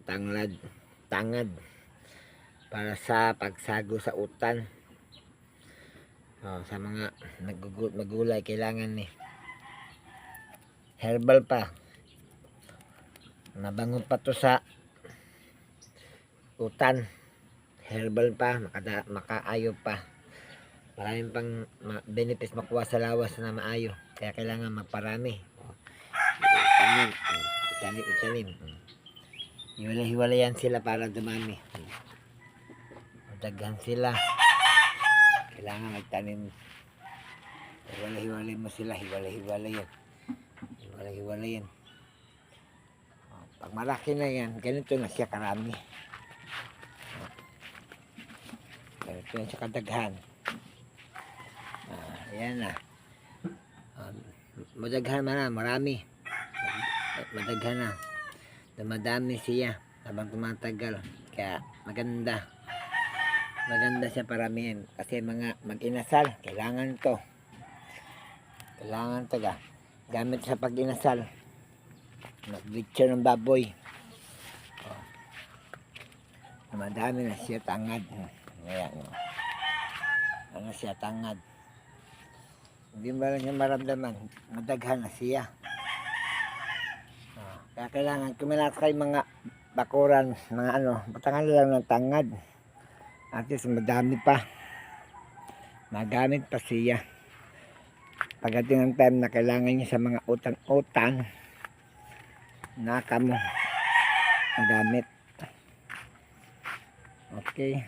tangad para sa pagsago sa utan. Sa mga magulay kailangan ni herbal pa. Mabango pa to sa utan. Herbal pa, makaayo pa. Maraming pang benefits makuha sa lawas na maayo. Kaya kailangan magparami. Itanim. Hiwalay-hiwalayan sila para dumami. Daghan sila. Kailangan magtanim. Hiwalay-hiwalay mo sila. Hiwalay-hiwalayan. Pag malaki na yan, ganito na siya karami. Ganito na siya kadaghan. Ayan na. Madaghan na, marami. Madaghan na. Dumadami siya habang tumatagal. Kaya maganda siya paramihin. Kasi mga mag-inasal, kailangan to gamit sa pag-inasal. Mag-picture ng baboy. Madami na siya tangad. Ayan. Ano siya tangad. Hindi ba lang siya maramdaman, madaghan na siya. Kaya kailangan kuminakay mga bakuran, mga batangan lang ng tangad. At least madami pa. Magamit pa siya. Pagdating ng time na kailangan niya sa mga utan-utan, naka mo magamit. Okay.